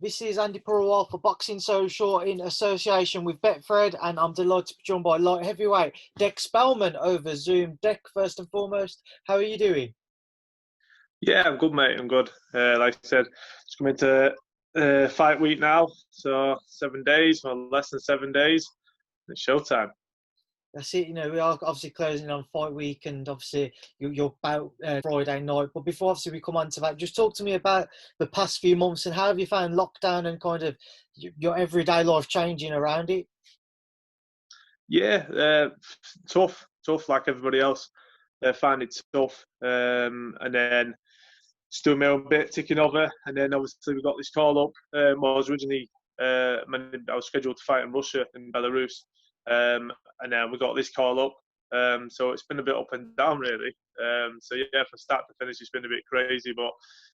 This is Andy Purwell for Boxing Social in association with Betfred, and I'm delighted to be joined by light heavyweight Dec Spelman over Zoom. Dec, first and foremost, how are you doing? Yeah, I'm good, mate. I'm good. Like I said, just coming to fight week now, so 7 days, or less than 7 days. It's showtime. That's it. We are obviously closing on fight week, and obviously you're about Friday night. But before obviously we come on to that, just talk to me about the past few months and how have you found lockdown and kind of your everyday life changing around it? Yeah, tough, like everybody else. Find it tough, and then just doing my own bit, ticking over, and then obviously we got this call up. I was originally I was scheduled to fight in Russia in Belarus, and then we got this call up. So it's been a bit up and down really. So yeah, from start to finish, it's been a bit crazy, but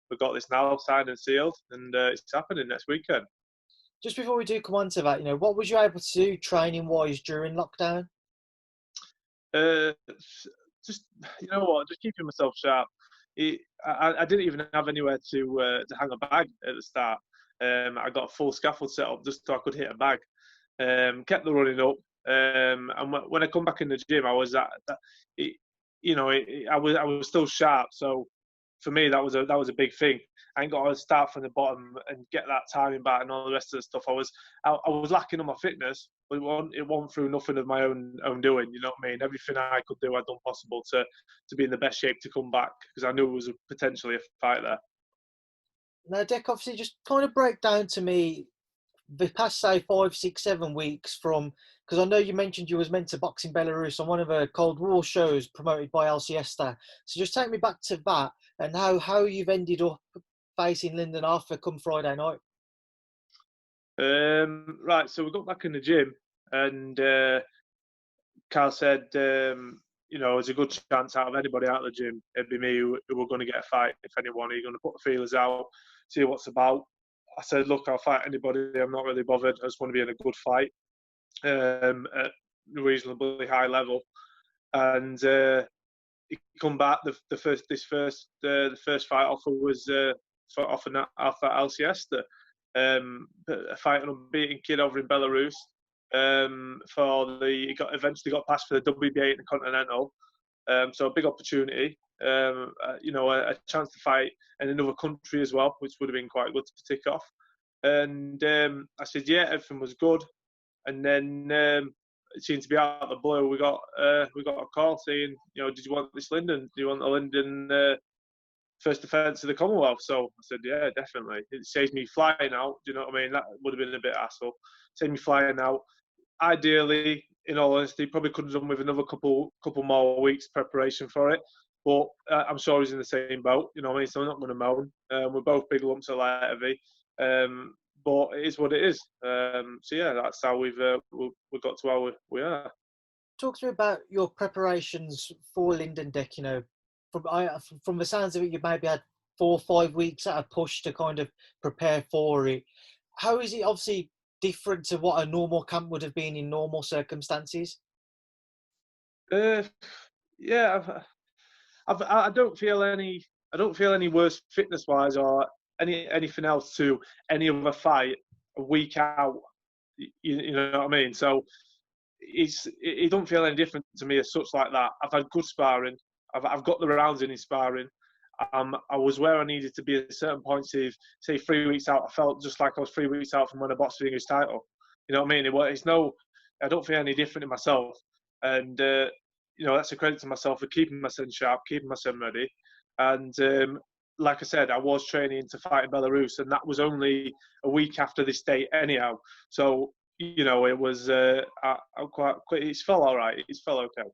we've got this now signed and sealed, and it's happening next weekend. Just before we do come on to that, what was you able to do training wise during lockdown? Uh, just just keeping myself sharp. I didn't even have anywhere to hang a bag at the start. I got a full scaffold set up just so I could hit a bag. Kept the running up, and when I come back in the gym, I was I was still sharp. So for me, that was a big thing. I ain't got to start from the bottom and get that timing back and all the rest of the stuff. I was lacking on my fitness, but it wasn't through nothing of my own doing. You know what I mean? Everything I could do, I'd done possible to be in the best shape to come back because I knew it was potentially a fight there. Now, Dec, obviously, just kind of break down to me the past, say, 5, 6, 7 weeks from, because I know you mentioned you was meant to box in Belarus on one of the Cold War shows promoted by El Siesta. So just take me back to that and how you've ended up facing Lyndon after come Friday night. Right, so we got back in the gym, and Carl said, there's a good chance out of anybody out of the gym, it'd be me who were going to get a fight. If anyone, are you going to put the feelers out, see what's about? I said, look, I'll fight anybody. I'm not really bothered. I just want to be in a good fight at a reasonably high level. And he come back. The first fight offer was offered off at El Siesta, a fight an unbeaten kid over in Belarus. Eventually got passed for the WBA and the Continental. So a big opportunity. A chance to fight in another country as well, which would have been quite good to tick off. And I said, yeah, everything was good. And then it seemed to be out of the blue. We got a call saying, did you want this Lyndon? Do you want the Lyndon first defence of the Commonwealth? So I said, yeah, definitely. It saves me flying out. Do you know what I mean? That would have been a bit hassle. Saved me flying out. Ideally, in all honesty, probably could have done with another couple more weeks preparation for it. But I'm sure he's in the same boat. You know what I mean? So I'm not going to moan. We're both big lumps of light heavy. But it is what it is. So yeah, that's how we've got to where we are. Talk to me about your preparations for Lyndon, Dec. From the sounds of it, you maybe had 4 or 5 weeks at a push to kind of prepare for it. How is it obviously different to what a normal camp would have been in normal circumstances? Uh, yeah, I don't feel any worse fitness wise or anything else to any other fight a week out. You know what I mean? So it don't feel any different to me as such like that. I've had good sparring. I've got the rounds in sparring. I was where I needed to be at certain points. If say 3 weeks out, I felt just like I was 3 weeks out from when I boxed for the English title. You know what I mean? I don't feel any different in myself, and that's a credit to myself for keeping myself sharp, keeping myself ready. And like I said, I was training to fight in Belarus, and that was only a week after this date, anyhow. So it was it's felt all right. It's felt okay.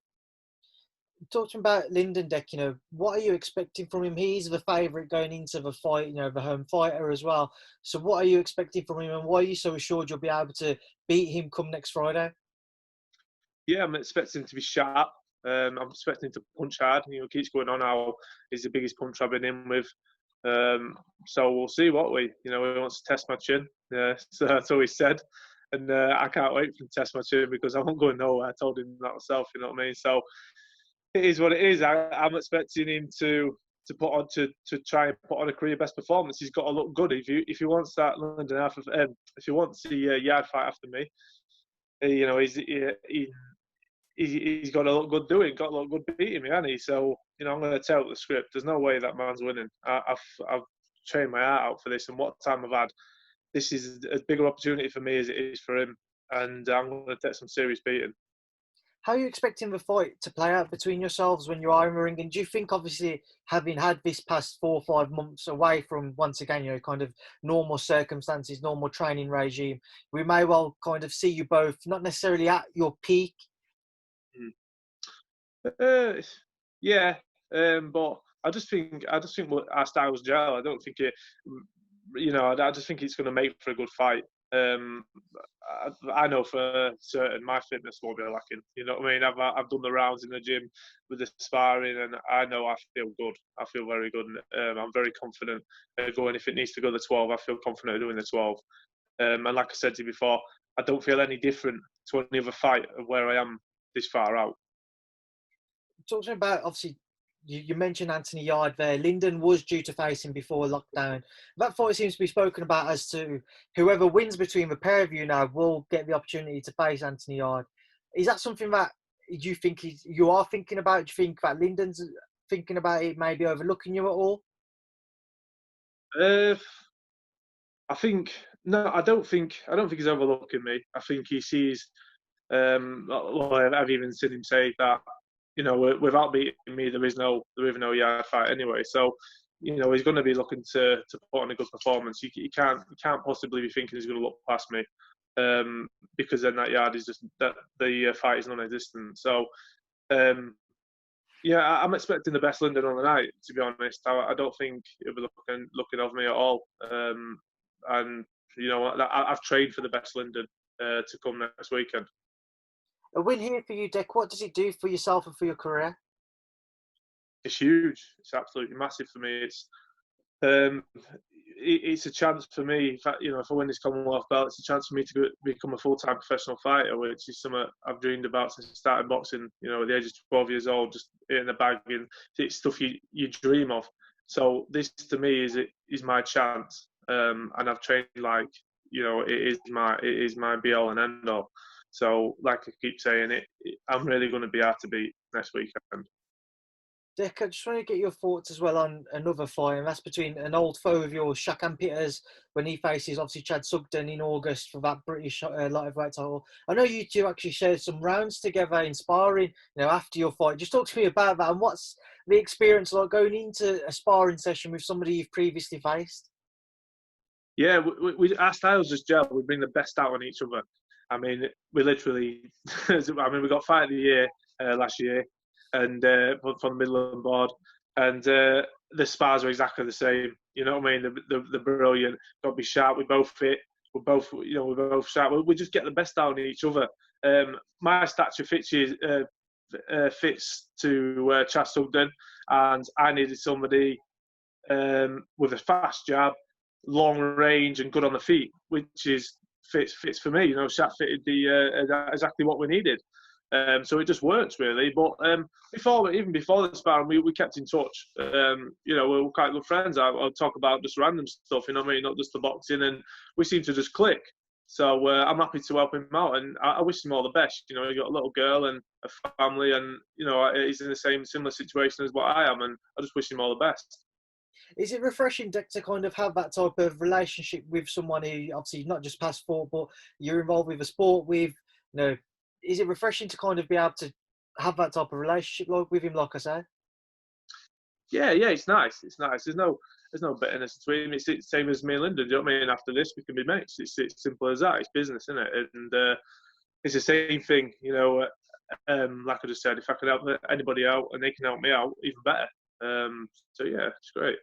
Talking about Lyndon, Dec, what are you expecting from him? He's the favourite going into the fight, the home fighter as well. So what are you expecting from him, and why are you so assured you'll be able to beat him come next Friday? Yeah, I'm expecting him to be sharp. I'm expecting him to punch hard. Keeps going on how he's the biggest puncher I've been in with. So we'll see what he wants to test my chin. Yeah, so that's all he said. And I can't wait for him to test my chin because I won't go nowhere. I told him that myself, you know what I mean? So it is what it is. I'm expecting him to to put on to try and put on a career best performance. He's got to look good. If he wants that London if he wants the Yarde fight after me, you know, he's got to look good doing, got to look good beating me, hasn't he? So, you know, I'm going to tell the script. There's no way that man's winning. I've trained my heart out for this, and what time I've had. This is a bigger opportunity for me as it is for him, and I'm going to take some serious beating. How are you expecting the fight to play out between yourselves when you are in the ring? And do you think, obviously, having had this past 4 or 5 months away from, once again, you know, kind of normal circumstances, normal training regime, we may well kind of see you both not necessarily at your peak? Yeah, but I just think our styles gel. I don't think it, you know, I just think it's going to make for a good fight. I know for certain my fitness won't be lacking. You know what I mean? I've done the rounds in the gym with the sparring, and I know I feel good. I feel very good. I'm very confident going. If it needs to go the 12, I feel confident doing the 12. And like I said to you before, I don't feel any different to any other fight of where I am this far out. Talking about, obviously, you mentioned Anthony Yarde there. Lyndon was due to face him before lockdown. That fight seems to be spoken about as to whoever wins between the pair of you now will get the opportunity to face Anthony Yarde. Is that something that you think you are thinking about? Do you think that Lyndon's thinking about it, maybe overlooking you at all? I think no, I don't think he's overlooking me. I think he sees. Well, I've even seen him say that, you know, without beating me, there is no Yarde fight anyway. So, you know, he's going to be looking to put on a good performance. He can't possibly be thinking he's going to look past me, because then that Yarde is just that the fight is non-existent. So, yeah, I'm expecting the best Lyndon on the night. To be honest, I don't think he'll be looking over me at all. And you know, I've trained for the best Lyndon to come next weekend. A win here for you, Dec. What does it do for yourself and for your career? It's huge. It's absolutely massive for me. It's a chance for me. In fact, you know, if I win this Commonwealth belt, it's a chance for me to become a full-time professional fighter, which is something I've dreamed about since starting boxing. You know, at the age of 12 years old, just hitting the bag, and it's stuff you dream of. So this, to me, is my chance, and I've trained like, you know, it is my be all and end all. So, like I keep saying, I'm really going to be hard to beat next weekend. Dec, I just want to get your thoughts as well on another fight, and that's between an old foe of yours, Shaq and Pitters, when he faces obviously Pitters-Sugden in August for that British lightweight title. I know you two actually shared some rounds together in sparring, you know, after your fight. Just talk to me about that, and what's the experience like going into a sparring session with somebody you've previously faced? Yeah, our styles just gel. We bring the best out on each other. I mean, we literally, we got Fight of the Year last year, and from the Midland board, and the spars are exactly the same. You know what I mean? They're brilliant. Got to be sharp. We both fit. We're both sharp. We just get the best out of each other. My stature fits to Pitters-Sugden, and I needed somebody with a fast jab, long range, and good on the feet, which fits for me. You know, Shaq fitted exactly what we needed. So it just works really. But even before the sparring, we kept in touch. You know, we were quite good friends. I'll talk about just random stuff, you know what I mean, not just the boxing, and we seem to just click. So I'm happy to help him out, and I wish him all the best. You know, he got a little girl and a family, and you know, he's in the similar situation as what I am, and I just wish him all the best. Is it refreshing, Dec, to kind of have that type of relationship with someone who obviously not just past sport, but you're involved with a sport with, you know, is it refreshing to kind of be able to have that type of relationship like with him, like I say? Yeah, it's nice. It's nice. There's no bitterness between them. It's the same as me and Lyndon. Do you know what I mean? After this, we can be mates. It's simple as that. It's business, isn't it? And it's the same thing. You know, like I just said, if I can help anybody out and they can help me out, even better. So yeah, it's great.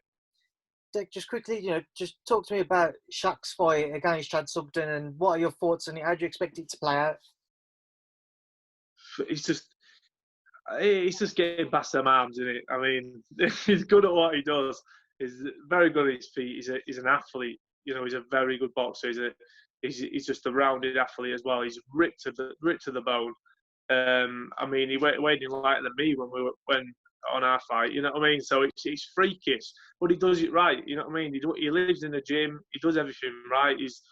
Dec, just quickly, you know, just talk to me about Shaq's fight against Pitters-Sugden, and what are your thoughts on it? How do you expect it to play out? He's just getting past them arms, isn't it? I mean, he's good at what he does. He's very good at his feet. He's an athlete. You know, he's a very good boxer. He's just a rounded athlete as well. He's ripped to the bone. I mean, he weighed in lighter than me when on our fight. You know what I mean? So it's freakish, but he does it right. You know what I mean? He lives in the gym. He does everything right. He's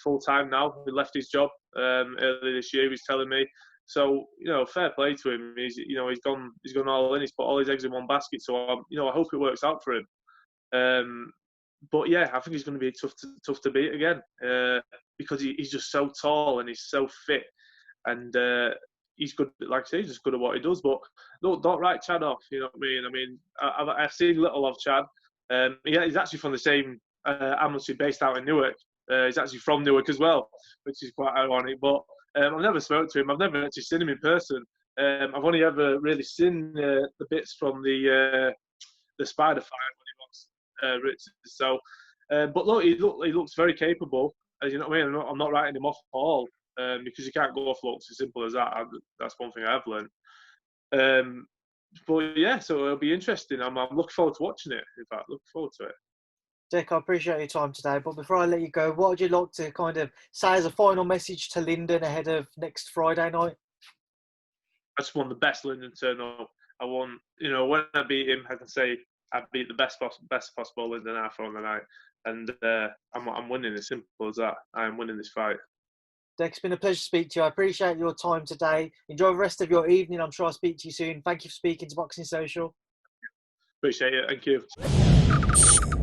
full time now. He left his job earlier this year. He was telling me. So fair play to him. He's gone all in. He's put all his eggs in one basket. So I hope it works out for him. But yeah, I think he's going to be tough to beat again because he's just so tall and he's so fit, and he's good. Like I say, he's just good at what he does. But don't write Chad off. You know what I mean? I've seen little of Chad. He's actually from the same amateur based out in Newark. He's actually from Newark as well, which is quite ironic. But I've never spoken to him. I've never actually seen him in person. I've only ever really seen the bits from the Spider fight when he was Richards. So, but look, he looks very capable. As you know what I mean? I'm not writing him off at all because you can't go off looks as simple as that. That's one thing I've learned. But yeah, so it'll be interesting. I'm looking forward to watching it. In fact, looking forward to it. Dec, I appreciate your time today, but before I let you go, what would you like to kind of say as a final message to Lyndon ahead of next Friday night? I just want the best Lyndon turn up. I want, when I beat him, I can say I beat the best possible Lyndon Arthur on the night, and I'm winning. As simple as that. I am winning this fight. Dec, it's been a pleasure to speak to you. I appreciate your time today. Enjoy the rest of your evening. I'm sure I'll speak to you soon. Thank you for speaking to Boxing Social. Appreciate it. Thank you.